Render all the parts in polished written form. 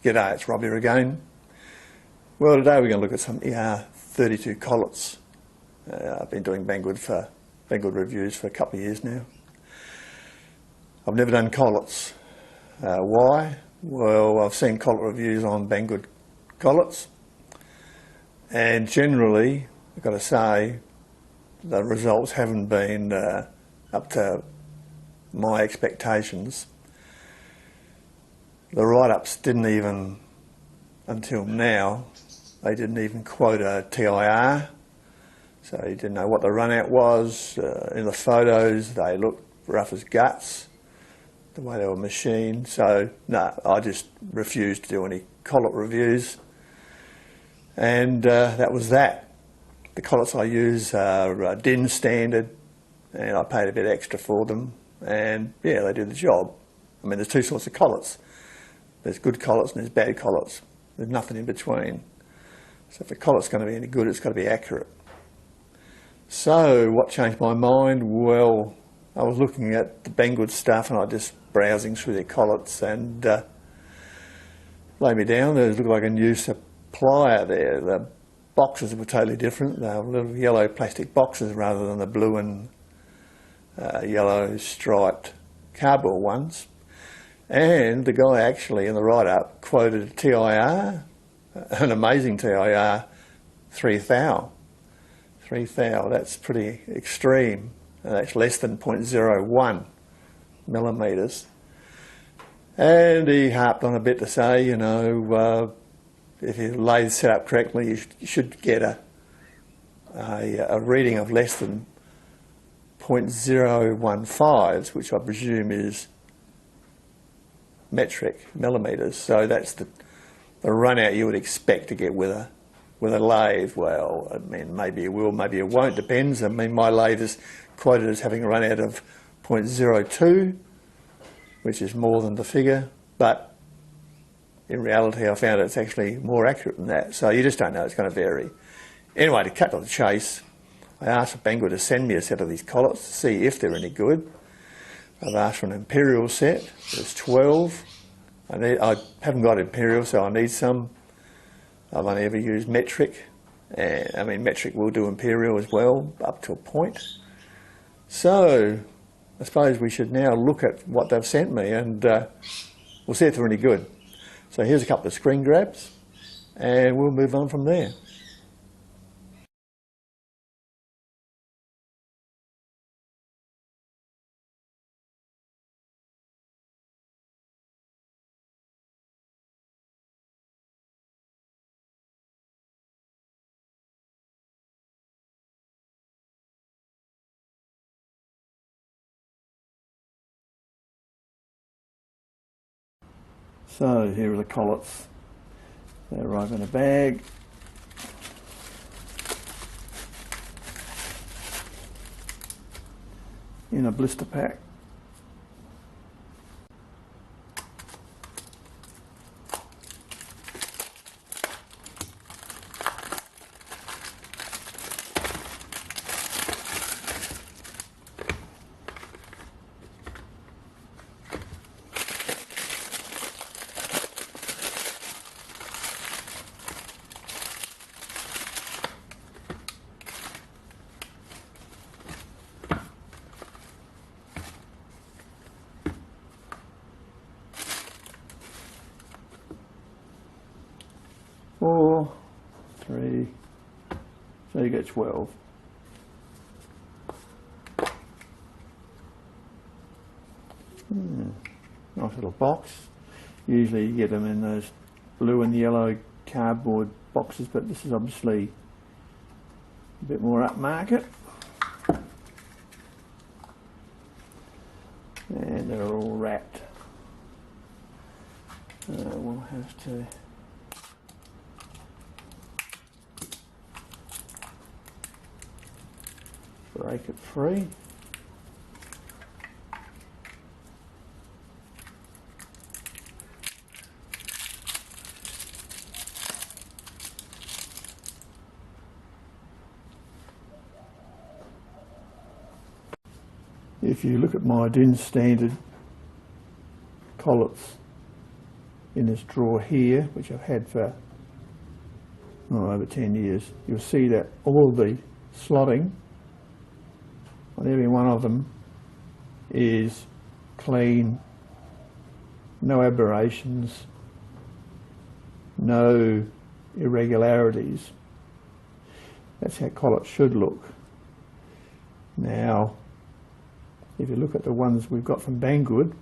G'day, it's Rob here again. Well, today we're going to look at some ER32 collets. I've been doing Banggood reviews for a couple of years now. I've never done collets. Why? Well, I've seen collet reviews on Banggood collets, and generally, I've got to say, the results haven't been up to my expectations. The write-ups didn't even, until now, they didn't even quote a TIR, so you didn't know what the run-out was. In the photos, they looked rough as guts, the way they were machined. So, no, I just refused to do any collet reviews, and that was that. The collets I use are DIN standard, and I paid a bit extra for them, and yeah, they do the job. I mean, there's two sorts of collets. There's good collets and there's bad collets. There's nothing in between. So if the collet's going to be any good, it's got to be accurate. So what changed my mind? Well, I was looking at the Banggood stuff and I was just browsing through their collets, and lay me down, there looked like a new supplier there. The boxes were totally different. They were little yellow plastic boxes rather than the blue and yellow striped cardboard ones. And the guy actually in the write-up quoted a TIR, an amazing TIR, 3 thou. 3 thou, that's pretty extreme. That's less than 0.01 millimetres. And he harped on a bit to say, you know, if your lathe set up correctly, you should get a reading of less than 0.015, which I presume is metric millimetres. So that's the run out you would expect to get with a lathe. Well, I mean, maybe it will, maybe it won't, depends. I mean, my lathe is quoted as having a run out of 0.02, which is more than the figure, but in reality I found it's actually more accurate than that. So you just don't know, it's going to vary. Anyway, to cut to the chase, I asked Banggood to send me a set of these collets to see if they're any good. I've asked for an imperial set. There's 12. I haven't got imperial, so I need some. I've only ever used metric. And, I mean, metric will do imperial as well, up to a point. So I suppose we should now look at what they've sent me, and we'll see if they're any good. So here's a couple of screen grabs, and we'll move on from there. So here are the collets. They arrive in a bag. In a blister pack. Four, 3, so you get 12. Nice little box. Usually you get them in those blue and yellow cardboard boxes, but this is obviously a bit more upmarket. And they're all wrapped. We'll have to break it free. If you look at my DIN standard collets, in this drawer here, which I've had for over 10 years, you'll see that all the slotting on every one of them is clean, no aberrations, no irregularities. That's how collets should look. Now, if you look at the ones we've got from Banggood,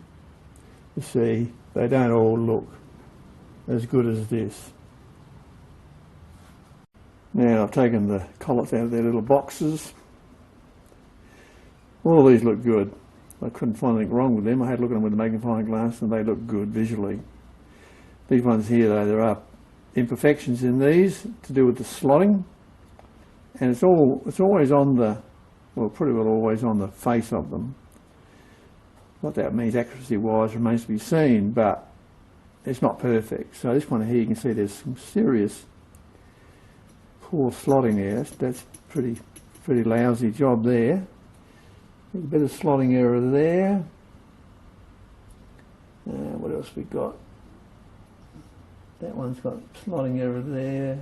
you see they don't all look as good as this. Now I've taken the collets out of their little boxes. All of these look good. I couldn't find anything wrong with them. I had a look at them with a magnifying glass and they look good visually. These ones here though, there are imperfections in these to do with the slotting, and it's always on the, well, pretty well always on the face of them. What that means accuracy wise remains to be seen, but it's not perfect. So this one here, you can see there's some serious poor slotting there. That's pretty lousy job there. There's a bit of slotting error there. What else we got? That one's got slotting error there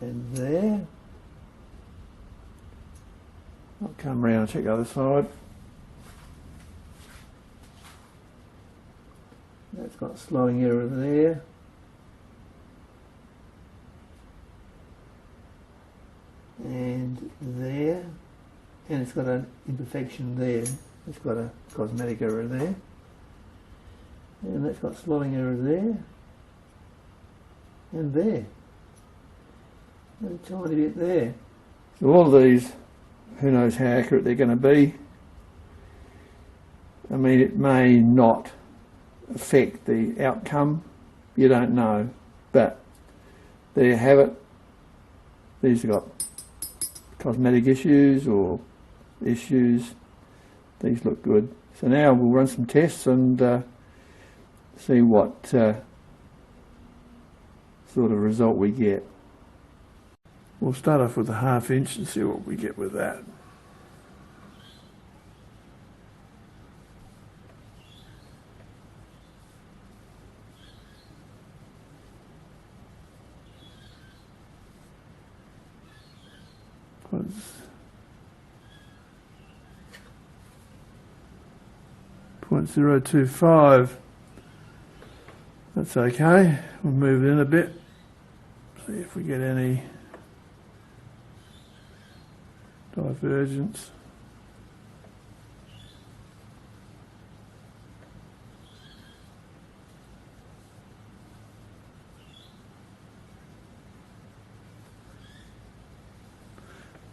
and there. I'll come around and check the other side. That's got slotting error there. And there. And it's got an imperfection there. It's got a cosmetic error there. And that's got slotting error there. And there. And a tiny bit there. So all of these, who knows how accurate they're going to be. I mean, it may not affect the outcome, you don't know, but there you have it. These have got cosmetic issues or issues. These look good. So now we'll run some tests and see what sort of result we get. We'll start off with a 1/2 inch and see what we get with that. .025. That's okay. We'll move it in a bit. See if we get any divergence.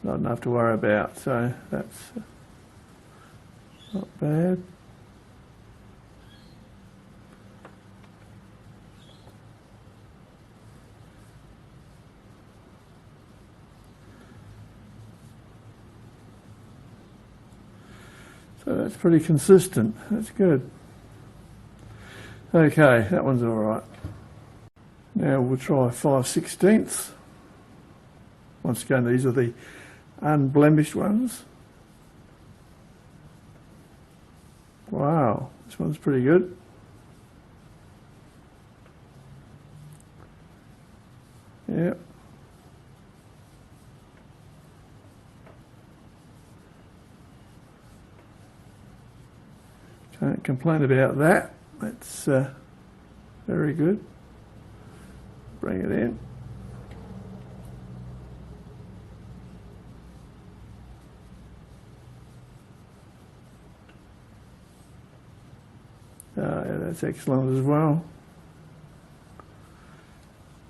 Not enough to worry about, so that's not bad. So that's pretty consistent. That's good. Okay, that one's all right. Now we'll try 5/16. Once again, these are the unblemished ones. Wow, this one's pretty good. Yep. Can't complain about that. That's very good. Bring it in. Yeah, that's excellent as well.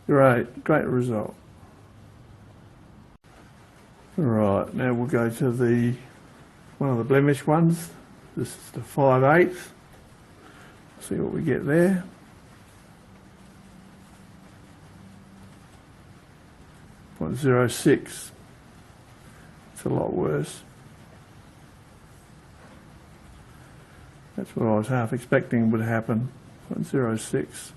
Great result. Right, now we'll go to one of the blemished ones. This is the 5/8. See what we get there. .06. It's a lot worse. That's what I was half expecting would happen. .06.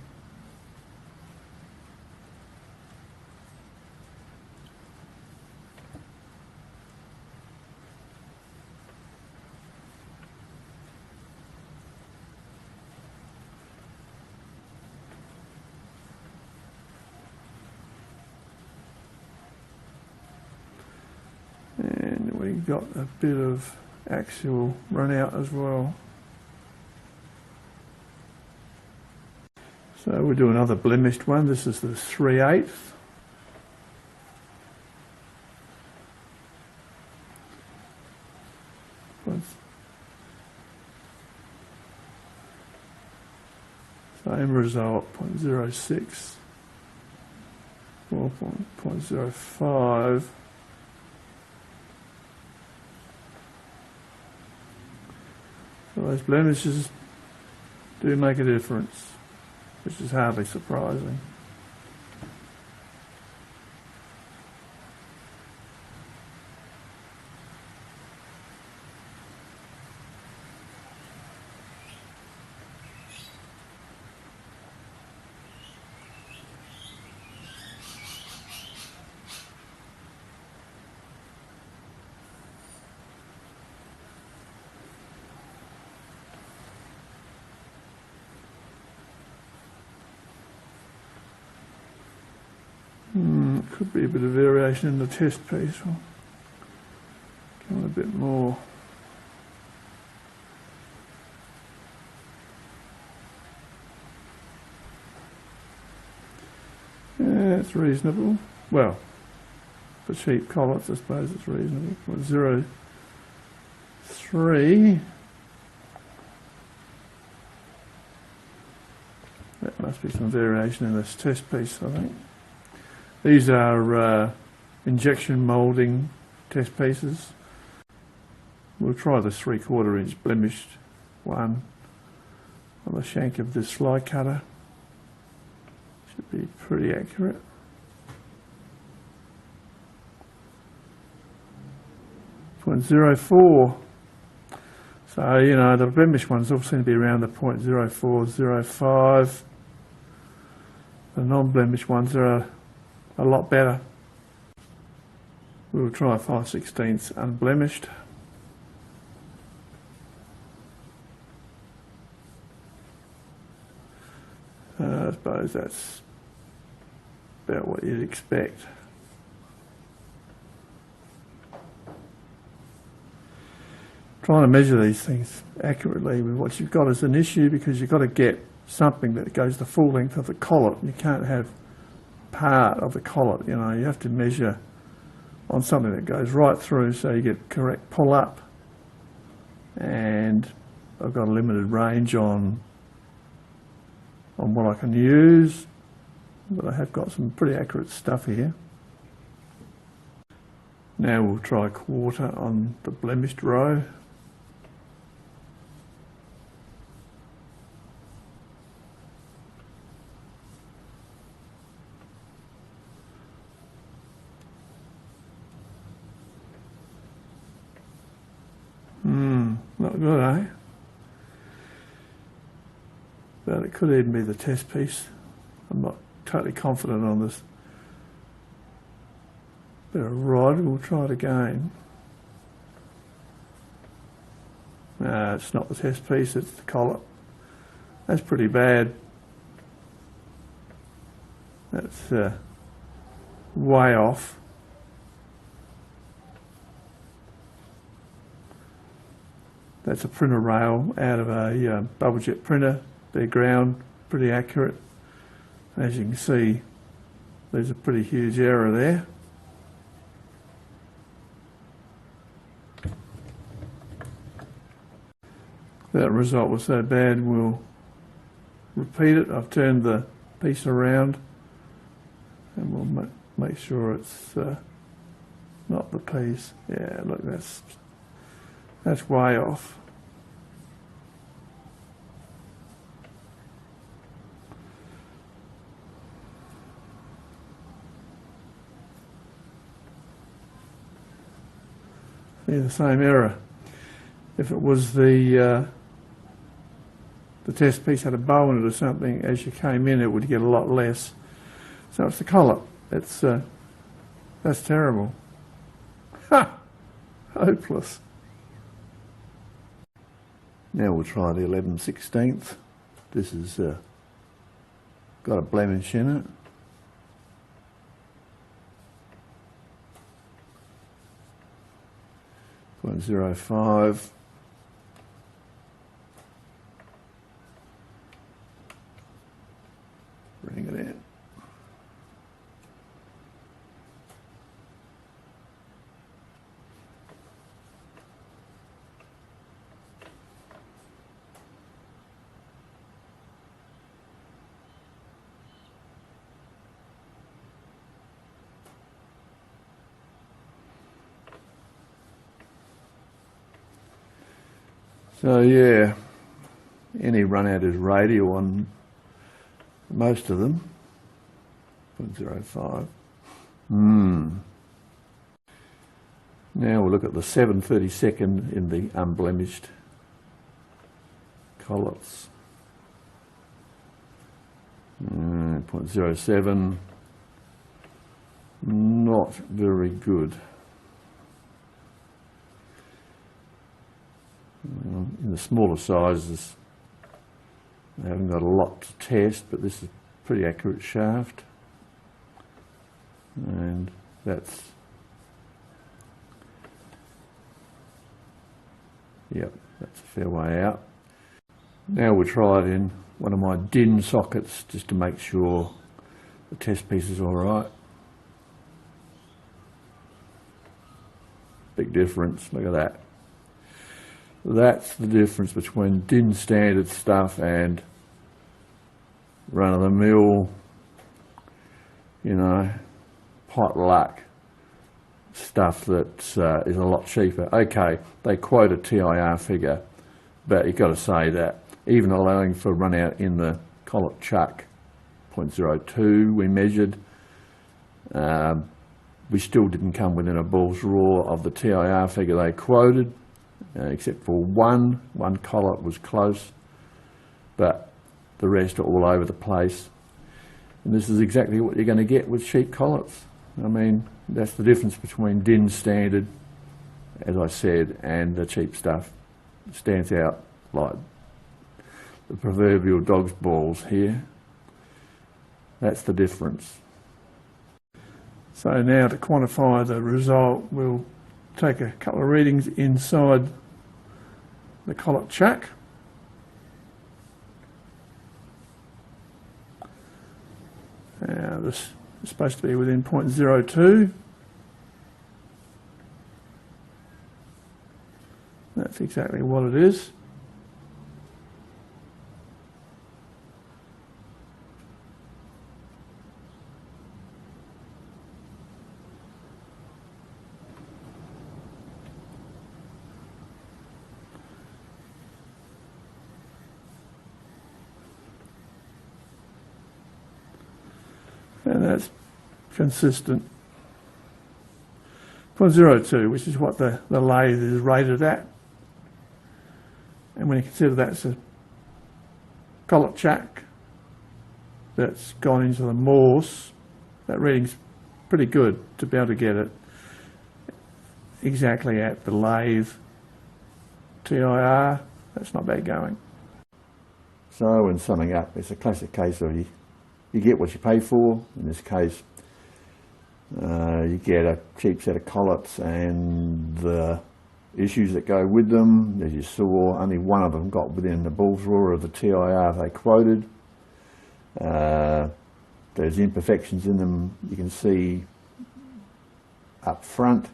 probably got a bit of axial run out as well. So we'll do another blemished one. This is the 3/8. Same result, 0.06, 4.05. So those blemishes do make a difference, which is hardly surprising. Could be a bit of variation in the test piece. We'll give it a bit more. Yeah, it's reasonable. Well, for cheap collets, I suppose it's reasonable. 0.03. That must be some variation in this test piece, I think. These are injection moulding test pieces. We'll try the 3/4 inch blemished one on the shank of this slide cutter. Should be pretty accurate. .04. So, you know, the blemished ones all seem to be around the .04, 0.05. The non-blemished ones are a lot better. We'll try 5/16 unblemished. I suppose that's about what you'd expect. Trying to measure these things accurately with what you've got is an issue, because you've got to get something that goes the full length of the collet. You can't have part of the collet, you know, you have to measure on something that goes right through so you get correct pull up. And I've got a limited range on what I can use, but I have got some pretty accurate stuff here. Now we'll try 1/4 on the blemished row. Not good, eh? But it could even be the test piece. I'm not totally confident on this bit of rod. We'll try it again. No, it's not the test piece, it's the collet. That's pretty bad. That's way off. That's a printer rail out of a bubble jet printer. They're ground pretty accurate. As you can see, there's a pretty huge error there. That result was so bad, we'll repeat it. I've turned the piece around and we'll make sure it's not the piece. Yeah, look, that's way off. See, the same error. If it was the test piece had a bow in it or something, as you came in, it would get a lot less. So it's the collet. It's that's terrible. Ha! Hopeless. Now we'll try the 11/16. This has got a blemish in it. 0.05. Bring it in. So yeah, any run out is radial on most of them. 0.05. Now we'll look at the 7/32 in the unblemished collets. 0.07. Not very good. In the smaller sizes, they haven't got a lot to test, but this is a pretty accurate shaft, and that's, yep, that's a fair way out. Now we'll try it in one of my DIN sockets just to make sure the test piece is all right. Big difference, look at that. That's the difference between DIN standard stuff and run-of-the-mill, you know, potluck stuff that is a lot cheaper. Okay, they quote a TIR figure, but you've got to say that even allowing for run out in the collet chuck, 0.02 we measured, we still didn't come within a bull's roar of the TIR figure they quoted. Except for one collet was close, but the rest are all over the place. And this is exactly what you're going to get with cheap collets. I mean, that's the difference between DIN standard, as I said, and the cheap stuff. It stands out like the proverbial dog's balls here. That's the difference. So now to quantify the result, we'll take a couple of readings inside the collet chuck. This is supposed to be within 0.02. That's exactly what it is. And that's consistent. 0.02, which is what the lathe is rated at. And when you consider that's a collet chuck that's gone into the Morse, that reading's pretty good to be able to get it exactly at the lathe TIR. That's not bad going. So in summing up, it's a classic case of you get what you pay for. In this case, you get a cheap set of collets and the issues that go with them. As you saw, only one of them got within the bull's roar of the TIR they quoted. There's imperfections in them you can see up front,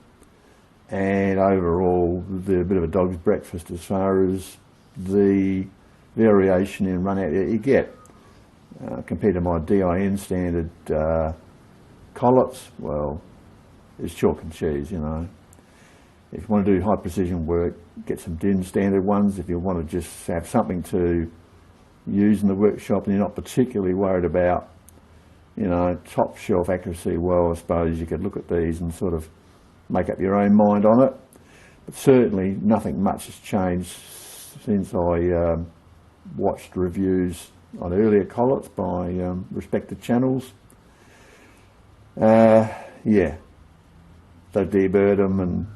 and overall they're a bit of a dog's breakfast as far as the variation in run out you get. Compared to my DIN standard collets, well, it's chalk and cheese, you know. If you want to do high precision work, get some DIN standard ones. If you want to just have something to use in the workshop and you're not particularly worried about, you know, top shelf accuracy, well, I suppose you could look at these and sort of make up your own mind on it. But certainly nothing much has changed since I watched reviews on earlier collets by respected channels. Yeah, they deburred them and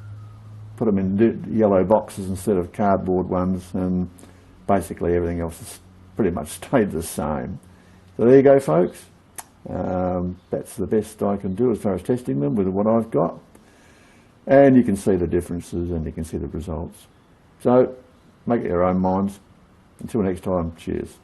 put them in yellow boxes instead of cardboard ones, and basically everything else has pretty much stayed the same. So there you go, folks. That's the best I can do as far as testing them with what I've got. And you can see the differences and you can see the results. So make it your own minds. Until next time, cheers.